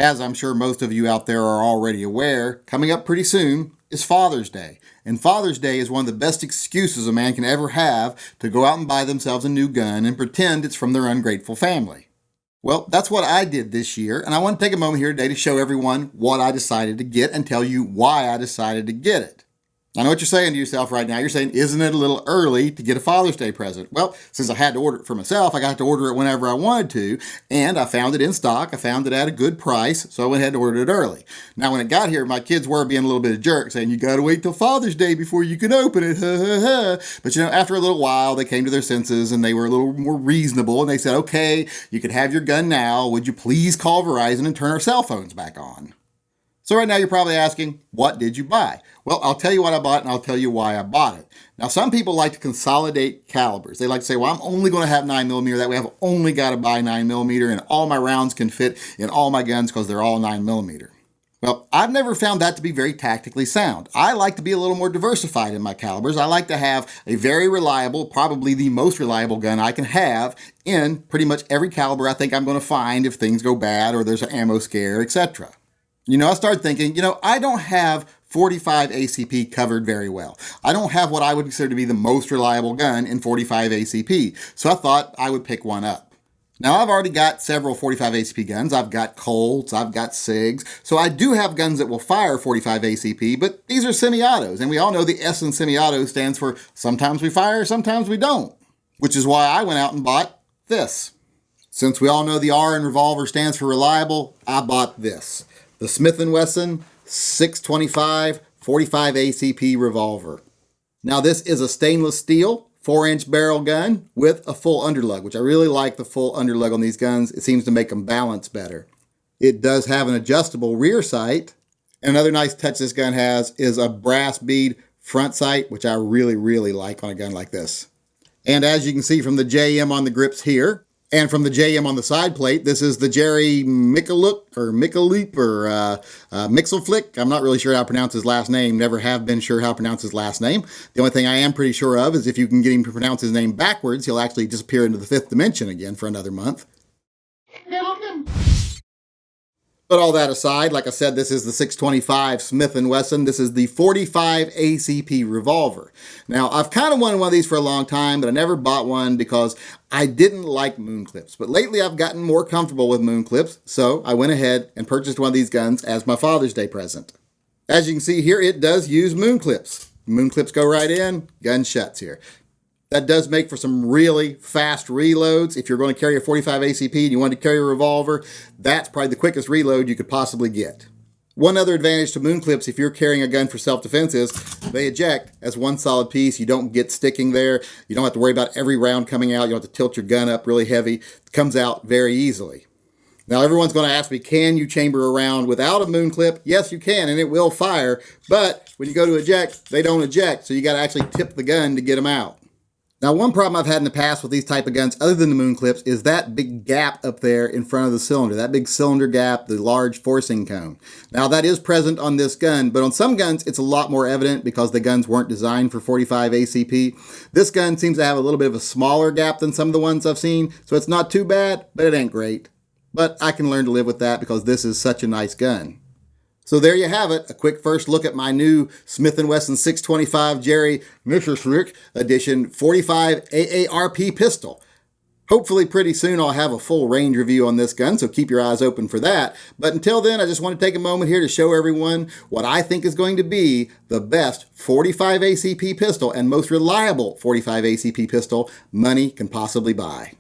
As I'm sure most of you out there are already aware, coming up pretty soon is Father's Day. And Father's Day is one of the best excuses a man can ever have to go out and buy themselves a new gun and pretend it's from their ungrateful family. Well, that's what I did this year, and I want to take a moment here today to show everyone what I decided to get and tell you why I decided to get it. I know what you're saying to yourself right now. You're saying, isn't it a little early to get a Father's Day present? Well, since I had to order it for myself, I got to order it whenever I wanted to, and I found it in stock. I found it at a good price, so I went ahead and ordered it early. Now, when it got here, my kids were being a little bit of jerks, saying, you got to wait till Father's Day before you can open it, ha, ha, ha. But, after a little while, they came to their senses, and they were a little more reasonable, and they said, okay, you can have your gun now. Would you please call Verizon and turn our cell phones back on? So right now you're probably asking, what did you buy? Well, I'll tell you what I bought and I'll tell you why I bought it. Now, some people like to consolidate calibers. They like to say, well, I'm only going to have 9mm. That way I've only got to buy 9mm and all my rounds can fit in all my guns because they're all 9mm. Well, I've never found that to be very tactically sound. I like to be a little more diversified in my calibers. I like to have a very reliable, probably the most reliable gun I can have in pretty much every caliber I think I'm going to find if things go bad or there's an ammo scare, etc. I started thinking, I don't have 45 ACP covered very well. I don't have what I would consider to be the most reliable gun in 45 ACP, so I thought I would pick one up. Now, I've already got several 45 ACP guns. I've got Colts, I've got SIGs, so I do have guns that will fire 45 ACP, but these are semi-autos, and we all know the S in semi-auto stands for sometimes we fire, sometimes we don't, which is why I went out and bought this. Since we all know the R in revolver stands for reliable, I bought this. The Smith & Wesson 625 45 ACP revolver. Now this is a stainless steel 4-inch barrel gun with a full underlug, which I really like the full underlug on these guns. It seems to make them balance better. It does have an adjustable rear sight. Another nice touch this gun has is a brass bead front sight, which I really, really like on a gun like this. And as you can see from the JM on the grips here, and from the JM on the side plate, this is the Jerry Michaluk or Mixelflick. I'm not really sure how to pronounce his last name. Never have been sure how to pronounce his last name. The only thing I am pretty sure of is if you can get him to pronounce his name backwards, he'll actually disappear into the fifth dimension again for another month. But all that aside, like I said, this is the 625 Smith & Wesson. This is the 45 ACP revolver. Now, I've kind of wanted one of these for a long time, but I never bought one because I didn't like moon clips. But lately, I've gotten more comfortable with moon clips, so I went ahead and purchased one of these guns as my Father's Day present. As you can see here, it does use moon clips. Moon clips go right in, gun shuts here. That does make for some really fast reloads. If you're going to carry a 45 ACP and you want to carry a revolver, that's probably the quickest reload you could possibly get. One other advantage to moon clips if you're carrying a gun for self-defense is they eject as one solid piece. You don't get sticking there. You don't have to worry about every round coming out. You don't have to tilt your gun up really heavy. It comes out very easily. Now, everyone's going to ask me, can you chamber a round without a moon clip? Yes, you can, and it will fire. But when you go to eject, they don't eject, so you got to actually tip the gun to get them out. Now, one problem I've had in the past with these type of guns, other than the moon clips, is that big gap up there in front of the cylinder, that big cylinder gap, the large forcing cone. Now, that is present on this gun, but on some guns, it's a lot more evident because the guns weren't designed for 45 ACP. This gun seems to have a little bit of a smaller gap than some of the ones I've seen, so it's not too bad, but it ain't great. But I can learn to live with that because this is such a nice gun. So there you have it, a quick first look at my new Smith & Wesson 625 Jerry Michaluk edition 45 AARP pistol. Hopefully pretty soon I'll have a full range review on this gun, so keep your eyes open for that. But until then, I just want to take a moment here to show everyone what I think is going to be the best 45 ACP pistol and most reliable 45 ACP pistol money can possibly buy.